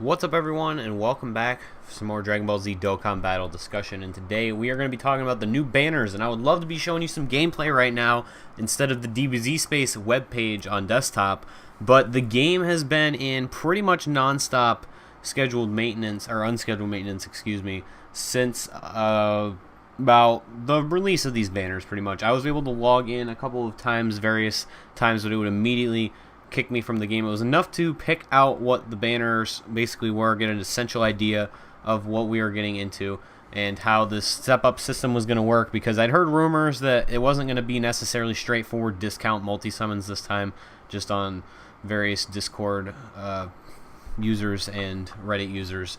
What's up everyone, and welcome back for some more Dragon Ball Z Dokkan Battle discussion. And today we are going to be talking about the new banners, and I would love to be showing you some gameplay right now instead of the DBZ Space webpage on desktop. But the game has been in pretty much non-stop scheduled maintenance, or unscheduled maintenance, excuse me, since about the release of these banners pretty much. I was able to log in a couple of times, various times, but it would immediately kick me from the game. It was enough to pick out what the banners basically were, get an essential idea of what we were getting into and how this step-up system was going to work, because I'd heard rumors that it wasn't going to be necessarily straightforward discount multi-summons this time, just on various Discord users and Reddit users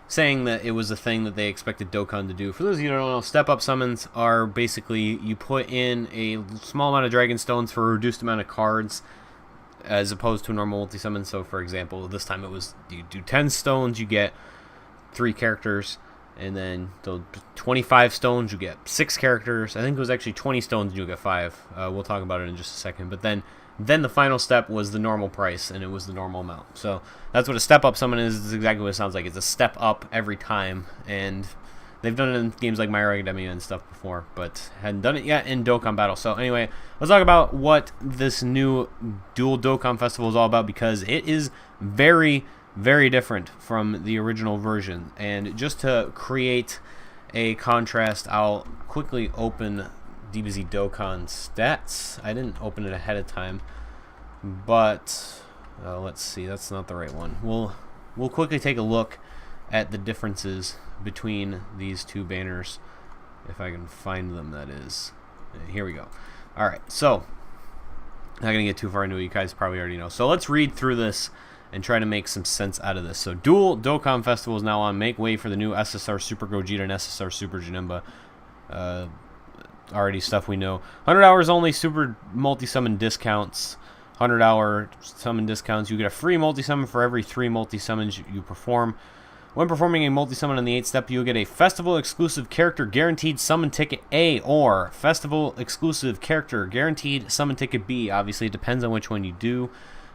saying that it was a thing that they expected Dokkan to do. For those of you who don't know, step-up summons are basically you put in a small amount of Dragon Stones for a reduced amount of cards, as opposed to a normal multi-summon. So for example, this time it was you do 10 stones, you get 3 characters, and then the 25 stones, you get 6 characters. I think it was actually 20 stones, you get 5. We'll talk about it in just a second. But then the final step was the normal price, and it was the normal amount. So that's what a step-up summon is. It's exactly what it sounds like. It's a step up every time, and they've done it in games like My Hero Academia and stuff before, but hadn't done it yet in Dokkan Battle. So anyway, let's talk about what this new Dual Dokkan Festival is all about, because it is very, very different from the original version. And just to create a contrast, I'll quickly open DBZ Dokkan stats. I didn't open it ahead of time, but let's see, that's not the right one. We'll quickly take a look at the differences between these two banners, if I can find them, that is. Here we go. Alright, so not gonna get too far into it, you guys probably already know. So let's read through this and try to make some sense out of this. So Dual Dokkan Festival is now on. Make way for the new SSR Super Gogeta and SSR Super Janemba. Already stuff we know. 100 hours only super multi-summon discounts. 100-hour summon discounts. You get a free multi-summon for every 3 multi-summons you perform. When performing a multi-summon on the 8th step, you'll get a Festival-exclusive character guaranteed summon ticket A, or Festival-exclusive character guaranteed summon ticket B. Obviously, it depends on which one you do.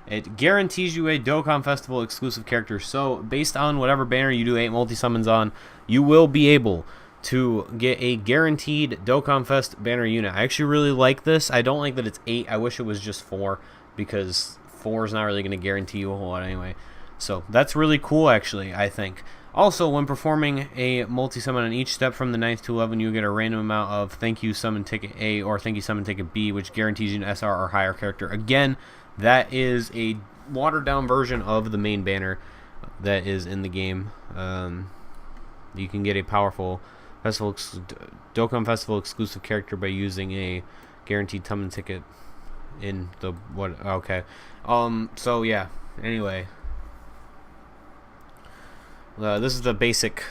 It guarantees you a Dokkan Festival-exclusive character. So, based on whatever banner you do 8 multi-summons on, you will be able to get a guaranteed Dokkan Fest banner unit. I actually really like this. I don't like that it's 8. I wish it was just 4, because 4 is not really going to guarantee you a whole lot anyway. So that's really cool, actually, I think. Also, when performing a multi-summon on each step from the 9th to 11th, you get a random amount of Thank You Summon Ticket A or Thank You Summon Ticket B, which guarantees you an SR or higher character. Again, that is a watered-down version of the main banner that is in the game. You can get a powerful Dokkan Festival exclusive character by using a guaranteed summon ticket in the what? Okay. So yeah. Anyway. This is the basic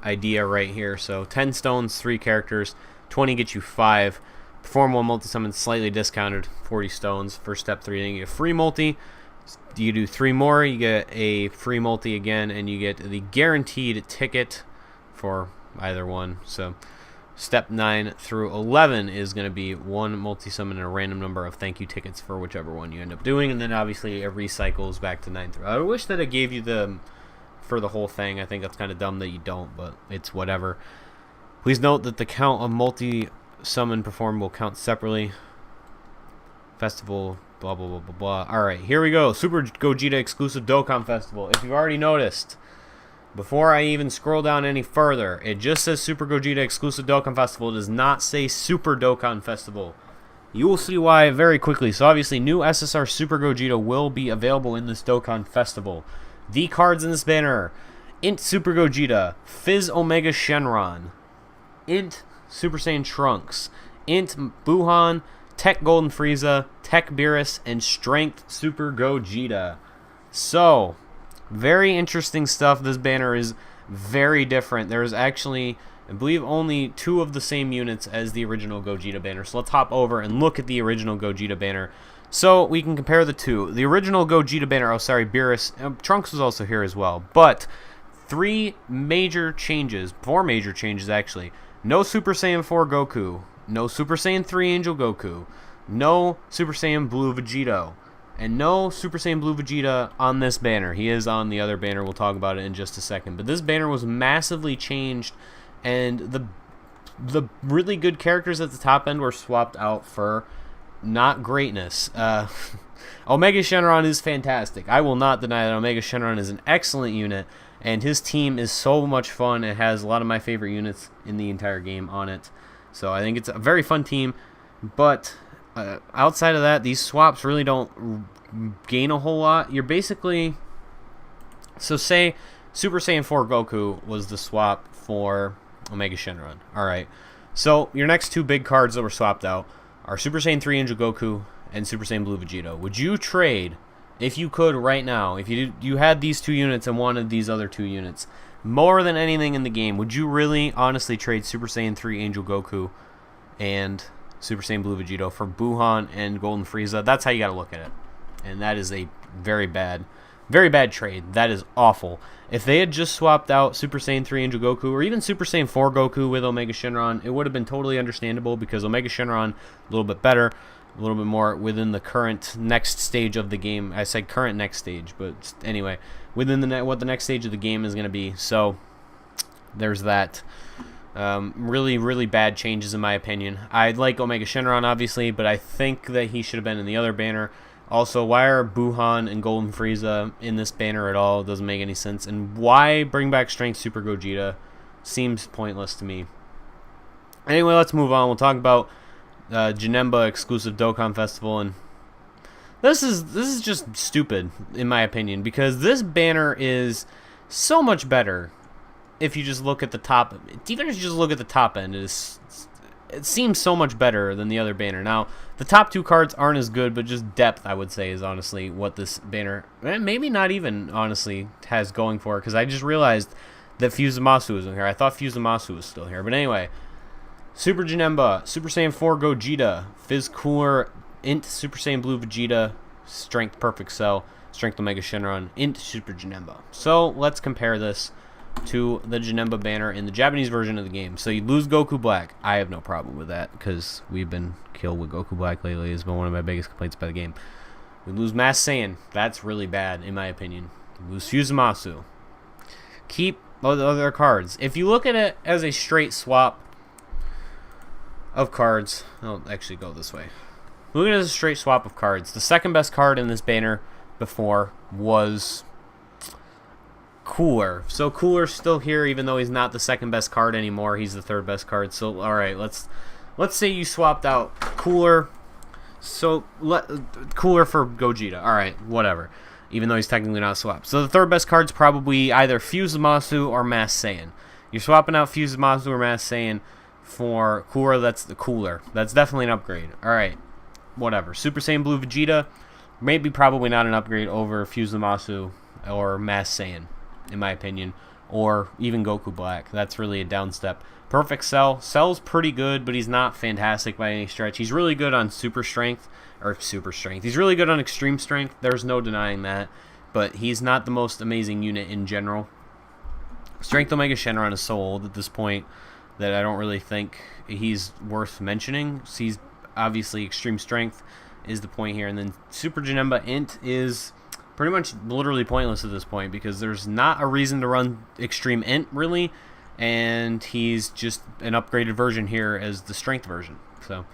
idea right here. So 10 stones, 3 characters, 20 gets you 5. Perform 1 multi-summon, slightly discounted, 40 stones for step 3. Then you get a free multi. You do 3 more, you get a free multi again, and you get the guaranteed ticket for either one. So step 9 through 11 is going to be 1 multi-summon and a random number of thank you tickets for whichever one you end up doing, and then obviously it recycles back to 9 through. I wish that it gave you the for the whole thing. I think that's kind of dumb that you don't, but it's whatever. Please note that the count of multi-summon performed will count separately. Festival, blah, blah, blah, blah, blah. Alright, here we go. Super Gogeta exclusive Dokkan Festival. If you've already noticed, before I even scroll down any further, it just says Super Gogeta exclusive Dokkan Festival. It does not say Super Dokkan Festival. You will see why very quickly. So obviously, new SSR Super Gogeta will be available in this Dokkan Festival. The cards in this banner: Int Super Gogeta, Fizz Omega Shenron, Int Super Saiyan Trunks, Int Buhan, Tech Golden Frieza, Tech Beerus, and Strength Super Gogeta. So, very interesting stuff. This banner is very different. There's actually, I believe, only 2 of the same units as the original Gogeta banner. So let's hop over and look at the original Gogeta banner, so we can compare the two. The original Gogeta banner, oh sorry, Beerus, Trunks was also here as well, but 4 major changes actually. No Super Saiyan 4 Goku, no Super Saiyan 3 Angel Goku, no Super Saiyan Blue Vegito, And no Super Saiyan Blue Vegeta on this banner. He is on the other banner. We'll talk about it in just a second. But this banner was massively changed, and the really good characters at the top end were swapped out for not greatness. Omega Shenron is fantastic. I will not deny that Omega Shenron is an excellent unit, and his team is so much fun. It has a lot of my favorite units in the entire game on it. So I think it's a very fun team, but outside of that, these swaps really don't gain a whole lot. You're basically... So say Super Saiyan 4 Goku was the swap for Omega Shenron. Alright, so your next two big cards that were swapped out are Super Saiyan 3 Angel Goku and Super Saiyan Blue Vegeta. Would you trade, if you could right now, if you had these two units and wanted these other two units, more than anything in the game, would you really honestly trade Super Saiyan 3 Angel Goku and Super Saiyan Blue Vegeta for Buhan and Golden Frieza? That's how you got to look at it. And that is a very bad trade. That is awful. If they had just swapped out Super Saiyan 3 Angel Goku or even Super Saiyan 4 Goku with Omega Shenron, it would have been totally understandable because Omega Shenron a little bit better, a little bit more within the current next stage of the game. I said current next stage, but anyway, within what the next stage of the game is going to be. So there's that. Really, really bad changes in my opinion. I'd like Omega Shenron, obviously, but I think that he should have been in the other banner. Also, why are Buhan and Golden Frieza in this banner at all? It doesn't make any sense. And why bring back Strength Super Gogeta? Seems pointless to me. Anyway, let's move on. We'll talk about Janemba exclusive Dokkan Festival, and this is just stupid in my opinion because this banner is so much better. If you just look at the top, even if you just look at the top end, it seems so much better than the other banner. Now, the top two cards aren't as good, but just depth, I would say, is honestly what this banner, maybe not even, honestly, has going for it, because I just realized that Fusamasu isn't here. I thought Fusamasu was still here. But anyway, Super Janemba, Super Saiyan 4 Gogeta, Fizz Cooler, Int Super Saiyan Blue Vegeta, Strength Perfect Cell, Strength Omega Shenron, Int Super Janemba. So, let's compare this to the Janemba banner in the Japanese version of the game. So you lose Goku Black. I have no problem with that because we've been killed with Goku Black lately. It's been one of my biggest complaints about the game. We lose Mass Saiyan. That's really bad in my opinion. We lose Fusamasu. Keep other cards. If you look at it as a straight swap of cards, I'll actually go this way. Look at it as a straight swap of cards. The second best card in this banner before was Cooler. So Cooler's still here even though he's not the second best card anymore. He's the third best card. So alright, let's say you swapped out Cooler. So Cooler for Gogeta. Alright, whatever. Even though he's technically not swapped. So the third best card's probably either Fusamasu or Mass Saiyan. You're swapping out Fusamasu or Mass Saiyan for Cooler. That's the Cooler. That's definitely an upgrade. Alright, whatever. Super Saiyan Blue Vegeta, maybe probably not an upgrade over Fusamasu or Mass Saiyan, in my opinion, or even Goku Black. That's really a down step. Perfect Cell. Cell's pretty good, but he's not fantastic by any stretch. He's really good on Super Strength. He's really good on Extreme Strength. There's no denying that, but he's not the most amazing unit in general. Strength Omega Shenron is so old at this point that I don't really think he's worth mentioning. So he's obviously Extreme Strength is the point here, and then Super Janemba Int is pretty much literally pointless at this point because there's not a reason to run Extreme Int really, and he's just an upgraded version here as the Strength version. So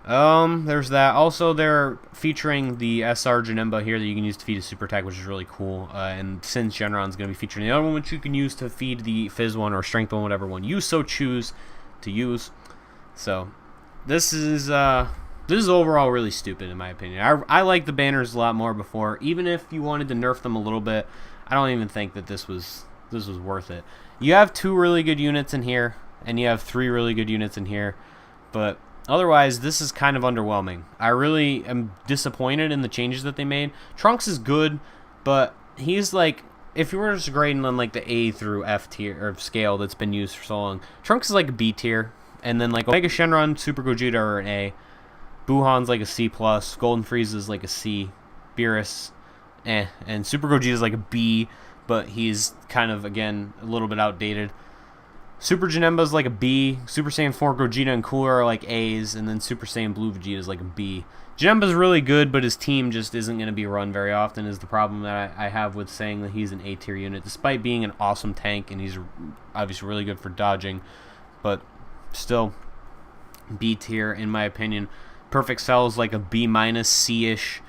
there's that. Also, they're featuring the SR Janemba here that you can use to feed a super attack, which is really cool. And since Shenron's going to be featuring the other one, which you can use to feed the Fizz one or Strength one, whatever one you so choose to use. So this is overall really stupid in my opinion. I like the banners a lot more before. Even if you wanted to nerf them a little bit, I don't even think that this was worth it. You have 2 really good units in here, and you have 3 really good units in here, but otherwise, this is kind of underwhelming. I really am disappointed in the changes that they made. Trunks is good, but he's like, if you were just grading on like the A through F tier or scale that's been used for so long, Trunks is like a B tier, and then like Omega Shenron, Super Gogeta are an A. Buhan's like a C+, Golden Frieza is like a C, Beerus, and Super Gogeta is like a B, but he's kind of, again, a little bit outdated. Super Janemba is like a B. Super Saiyan 4 Gogeta and Cooler are like A's, and then Super Saiyan Blue Vegeta is like a B. Janemba's really good, but his team just isn't going to be run very often is the problem that I have with saying that he's an A-tier unit, despite being an awesome tank, and he's obviously really good for dodging, but still B-tier in my opinion. Perfect Cell is like a B-, C-ish.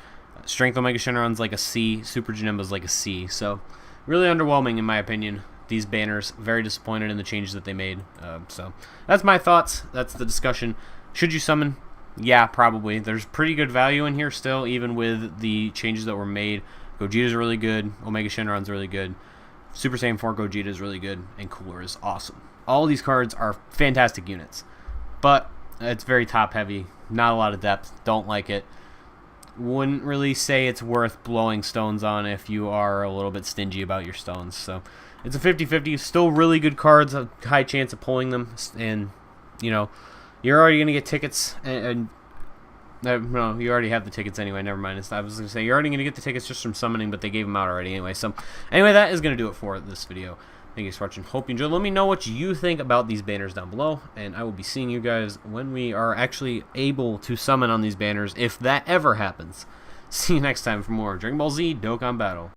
Strength Omega Shenron's like a C. Super Janemba's like a C. So, really underwhelming in my opinion. These banners, very disappointed in the changes that they made. So, that's my thoughts. That's the discussion. Should you summon? Yeah, probably. There's pretty good value in here still, even with the changes that were made. Gogeta's really good. Omega Shenron's really good. Super Saiyan 4 Gogeta is really good. And Cooler is awesome. All these cards are fantastic units. But it's very top-heavy. Not a lot of depth. Don't like it. Wouldn't really say it's worth blowing stones on if you are a little bit stingy about your stones. So it's a 50-50. Still really good cards. A high chance of pulling them. And, you know, you're already going to get tickets. And no, you already have the tickets anyway. Never mind. I was going to say, you're already going to get the tickets just from summoning, but they gave them out already anyway. So, anyway, that is going to do it for this video. Thank you for watching. Hope you enjoyed. Let me know what you think about these banners down below, and I will be seeing you guys when we are actually able to summon on these banners, if that ever happens. See you next time for more Dragon Ball Z Dokkan Battle.